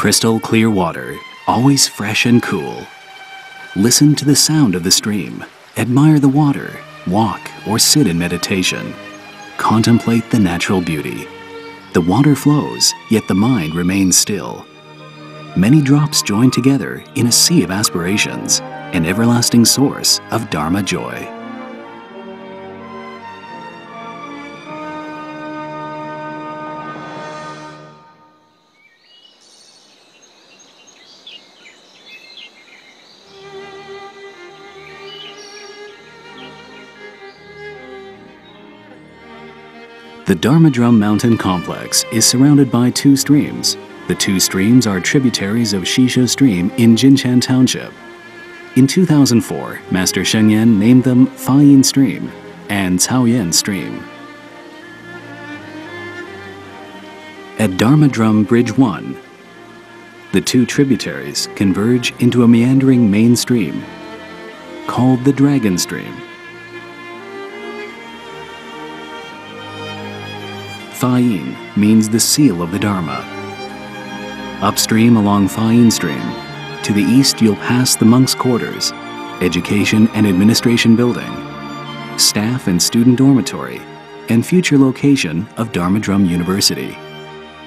Crystal clear water, always fresh and cool. Listen to the sound of the stream. Admire the water, walk or sit in meditation. Contemplate the natural beauty. The water flows, yet the mind remains still. Many drops join together in a sea of aspirations, an everlasting source of Dharma joy. The Dharma Drum Mountain complex is surrounded by two streams. The two streams are tributaries of Shisha Stream in Jinshan Township. In 2004, Master Sheng Yan named them Fayin Stream and Caoyuan Stream. At Dharma Drum Bridge 1, the two tributaries converge into a meandering main stream called the Dragon Stream. Fayin means the seal of the Dharma. Upstream along Fayin Stream, to the east you'll pass the monks' quarters, education and administration building, staff and student dormitory, and future location of Dharma Drum University.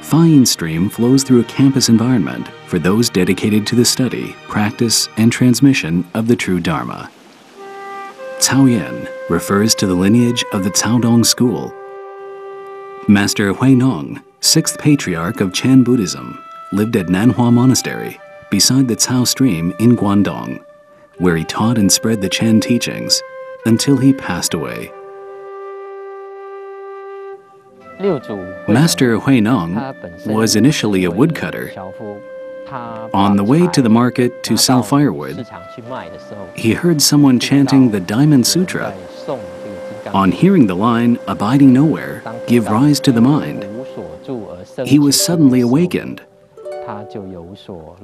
Fayin Stream flows through a campus environment for those dedicated to the study, practice, and transmission of the true Dharma. Caoyuan refers to the lineage of the Caodong school. Master Huinong, sixth patriarch of Chinese Buddhism, lived at Nanhua Monastery beside the Cao Stream in Guangdong, where he taught and spread the Chen teachings until he passed away. Master Huinong was initially a woodcutter. On the way to the market to sell firewood, he heard someone chanting the Diamond Sutra. On hearing the line, abiding nowhere, give rise to the mind, he was suddenly awakened,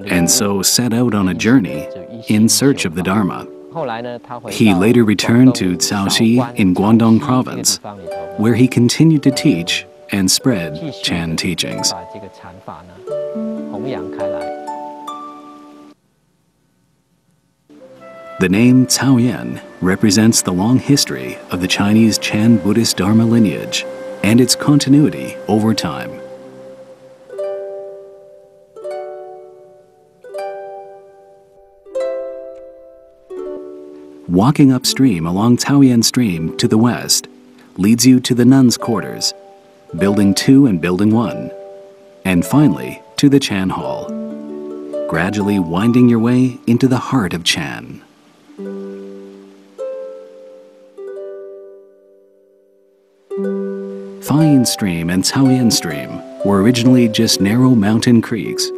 and so set out on a journey in search of the Dharma. He later returned to Caoxi in Guangdong Province, where he continued to teach and spread Chan teachings. The name Caoyuan represents the long history of the Chinese Chan Buddhist Dharma lineage and its continuity over time. Walking upstream along Caoyuan Stream to the west leads you to the nuns' quarters, Building 2 and Building 1, and finally to the Chan Hall, gradually winding your way into the heart of Chan. Fayin Stream and Caoyuan Stream were originally just narrow mountain creeks.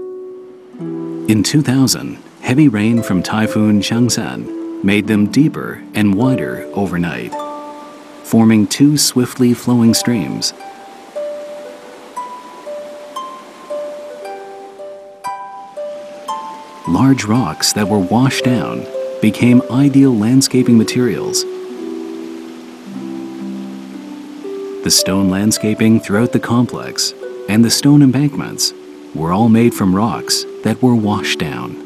In 2000, heavy rain from Typhoon Changsan made them deeper and wider overnight, forming two swiftly flowing streams. Large rocks that were washed down became ideal landscaping materials. The stone landscaping throughout the complex and the stone embankments were all made from rocks that were washed down.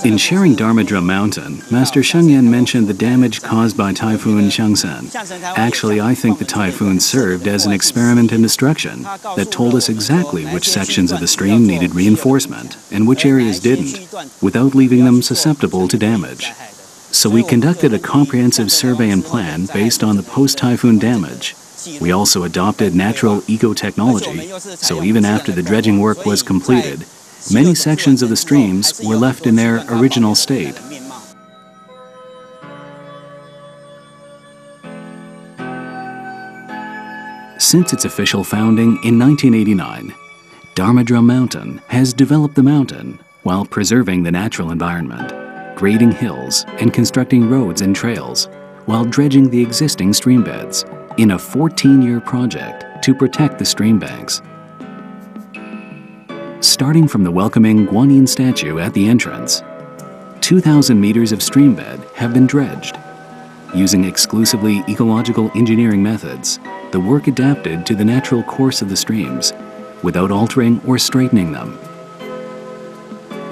In sharing Dharma Drum Mountain, Master Sheng Yan mentioned the damage caused by Typhoon Changsan. Actually, I think the typhoon served as an experiment in destruction that told us exactly which sections of the stream needed reinforcement and which areas didn't, without leaving them susceptible to damage. So we conducted a comprehensive survey and plan based on the post-typhoon damage. We also adopted natural eco-technology, so even after the dredging work was completed, many sections of the streams were left in their original state. Since its official founding in 1989, Dharma Drum Mountain has developed the mountain while preserving the natural environment, grading hills and constructing roads and trails, while dredging the existing stream beds in a 14-year project to protect the stream banks. Starting from the welcoming Guanyin statue at the entrance, 2,000 meters of stream bed have been dredged. Using exclusively ecological engineering methods, the work adapted to the natural course of the streams without altering or straightening them.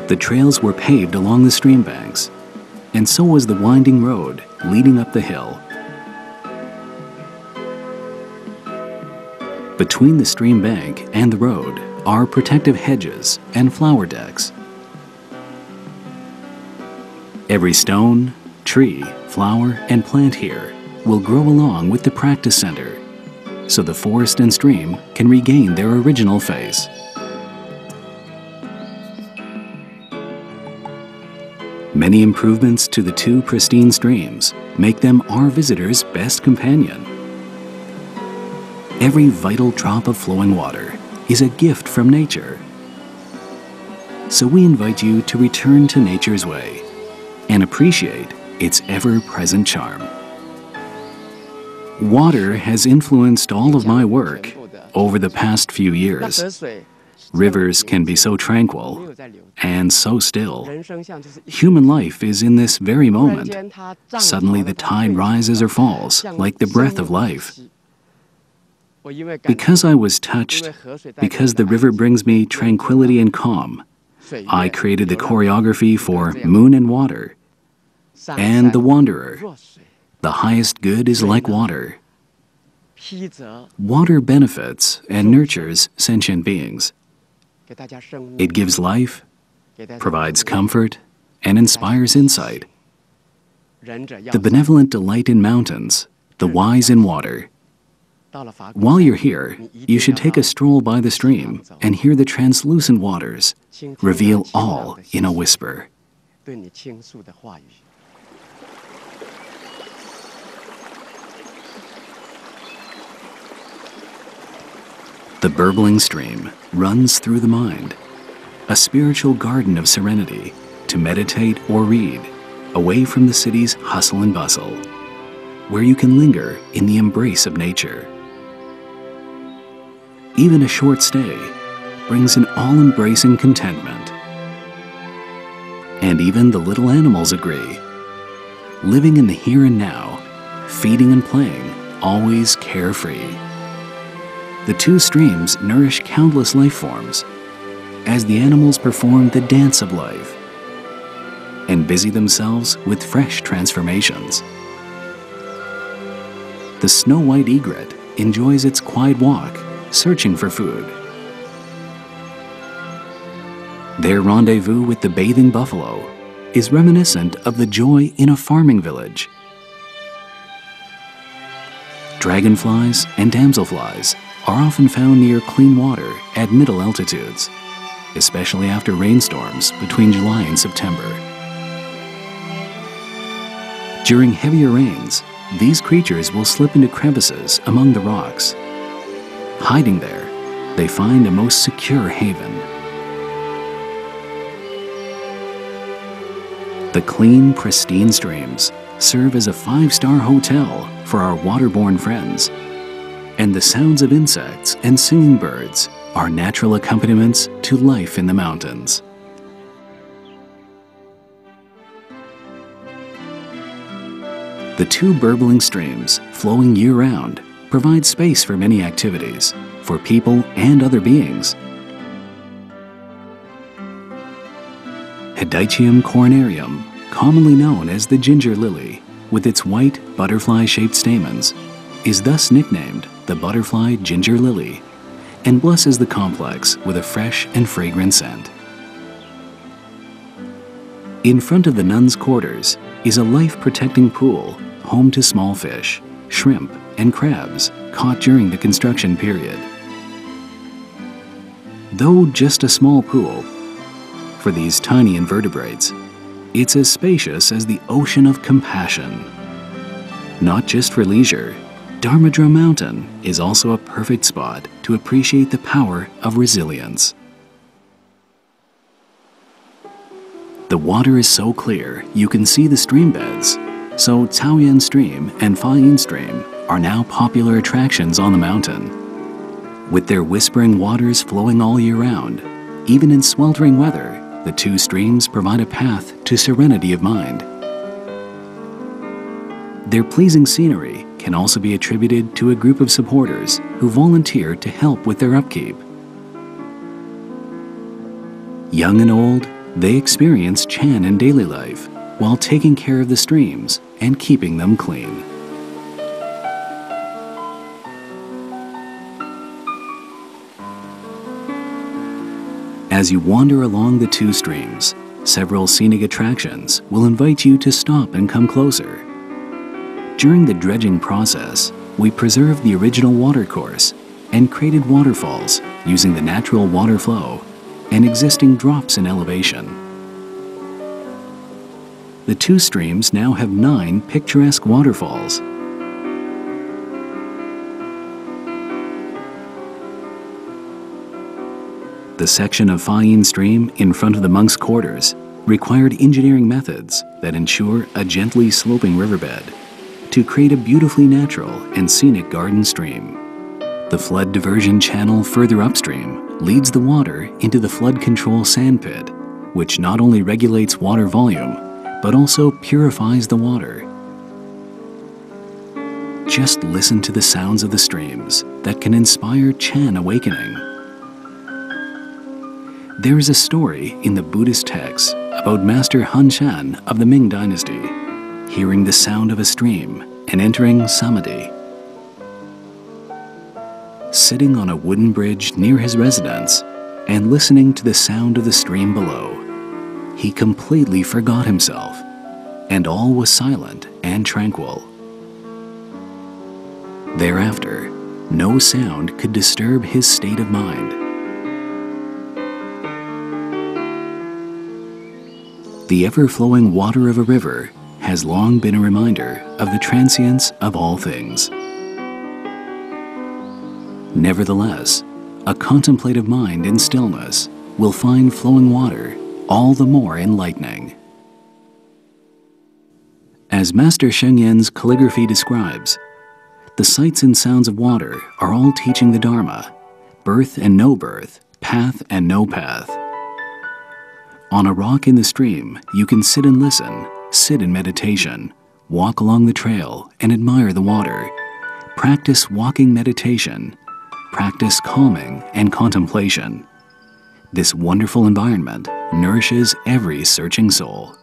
The trails were paved along the stream banks, and so was the winding road leading up the hill. Between the stream bank and the road are protective hedges and flower decks. Every stone, tree, flower, and plant here will grow along with the practice center, so the forest and stream can regain their original face. Many improvements to the two pristine streams make them our visitors' best companion. Every vital drop of flowing water is a gift from nature. So we invite you to return to nature's way and appreciate its ever-present charm. Water has influenced all of my work over the past few years. Rivers can be so tranquil and so still. Human life is in this very moment. Suddenly the tide rises or falls like the breath of life. Because I was touched, because the river brings me tranquility and calm, I created the choreography for Moon and Water and The Wanderer. The highest good is like water. Water benefits and nurtures sentient beings. It gives life, provides comfort, and inspires insight. The benevolent delight in mountains, the wise in water. While you're here, you should take a stroll by the stream and hear the translucent waters reveal all in a whisper. The burbling stream runs through the mind, a spiritual garden of serenity to meditate or read, away from the city's hustle and bustle, where you can linger in the embrace of nature. Even a short stay brings an all-embracing contentment. And even the little animals agree. Living in the here and now, feeding and playing, always carefree. The two streams nourish countless life forms as the animals perform the dance of life and busy themselves with fresh transformations. The snow-white egret enjoys its quiet walk, searching for food. Their rendezvous with the bathing buffalo is reminiscent of the joy in a farming village. Dragonflies and damselflies are often found near clean water at middle altitudes, especially after rainstorms between July and September. During heavier rains, these creatures will slip into crevices among the rocks. Hiding there, they find a most secure haven. The clean, pristine streams serve as a five-star hotel for our waterborne friends, and the sounds of insects and singing birds are natural accompaniments to life in the mountains. The two burbling streams, flowing year-round, provide space for many activities, for people and other beings. Hedychium cornarium, commonly known as the ginger lily, with its white butterfly-shaped stamens, is thus nicknamed the butterfly ginger lily, and blesses the complex with a fresh and fragrant scent. In front of the nuns' quarters is a life-protecting pool home to small fish, shrimp, and crabs caught during the construction period. Though just a small pool, for these tiny invertebrates, it's as spacious as the ocean of compassion. Not just for leisure, Dharma Drum Mountain is also a perfect spot to appreciate the power of resilience. The water is so clear you can see the stream beds, so Caoyuan Stream and Fayin Stream are now popular attractions on the mountain. With their whispering waters flowing all year round, even in sweltering weather, the two streams provide a path to serenity of mind. Their pleasing scenery can also be attributed to a group of supporters who volunteer to help with their upkeep. Young and old, they experience Chan in daily life while taking care of the streams and keeping them clean. As you wander along the two streams, several scenic attractions will invite you to stop and come closer. During the dredging process, we preserved the original watercourse and created waterfalls using the natural water flow and existing drops in elevation. The two streams now have 9 picturesque waterfalls. The section of Fayin Stream in front of the monks' quarters required engineering methods that ensure a gently sloping riverbed to create a beautifully natural and scenic garden stream. The flood diversion channel further upstream leads the water into the flood control sand pit, which not only regulates water volume, but also purifies the water. Just listen to the sounds of the streams that can inspire Chan awakening. There is a story in the Buddhist texts about Master Han Shan of the Ming Dynasty, hearing the sound of a stream and entering samadhi. Sitting on a wooden bridge near his residence and listening to the sound of the stream below, he completely forgot himself, and all was silent and tranquil. Thereafter, no sound could disturb his state of mind. The ever-flowing water of a river has long been a reminder of the transience of all things. Nevertheless, a contemplative mind in stillness will find flowing water all the more enlightening. As Master Sheng Yan's calligraphy describes, the sights and sounds of water are all teaching the Dharma, birth and no birth, path and no path. On a rock in the stream, you can sit and listen, sit in meditation, walk along the trail and admire the water, practice walking meditation, practice calming and contemplation. This wonderful environment nourishes every searching soul.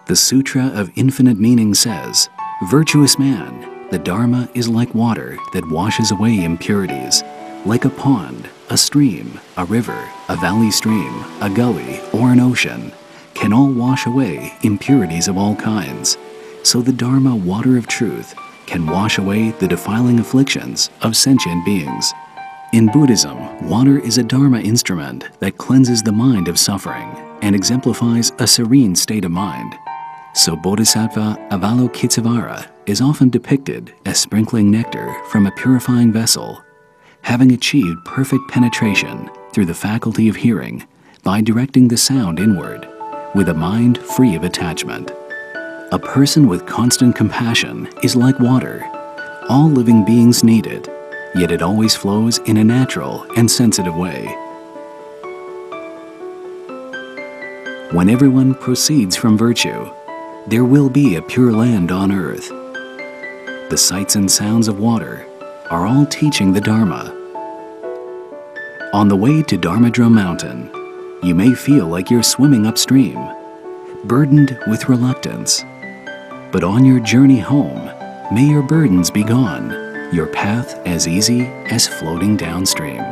The Sutra of Infinite Meaning says, "Virtuous man, the Dharma is like water that washes away impurities, like a pond, a stream, a river, a valley stream, a gully, or an ocean, can all wash away impurities of all kinds. So the Dharma water of truth can wash away the defiling afflictions of sentient beings." In Buddhism, water is a Dharma instrument that cleanses the mind of suffering and exemplifies a serene state of mind. So Bodhisattva Avalokitesvara is often depicted as sprinkling nectar from a purifying vessel, having achieved perfect penetration through the faculty of hearing by directing the sound inward, with a mind free of attachment. A person with constant compassion is like water. All living beings need it, yet it always flows in a natural and sensitive way. When everyone proceeds from virtue, there will be a pure land on earth. The sights and sounds of water are all teaching the Dharma. On the way to Dharma Drum Mountain, you may feel like you're swimming upstream, burdened with reluctance. But on your journey home, may your burdens be gone, your path as easy as floating downstream.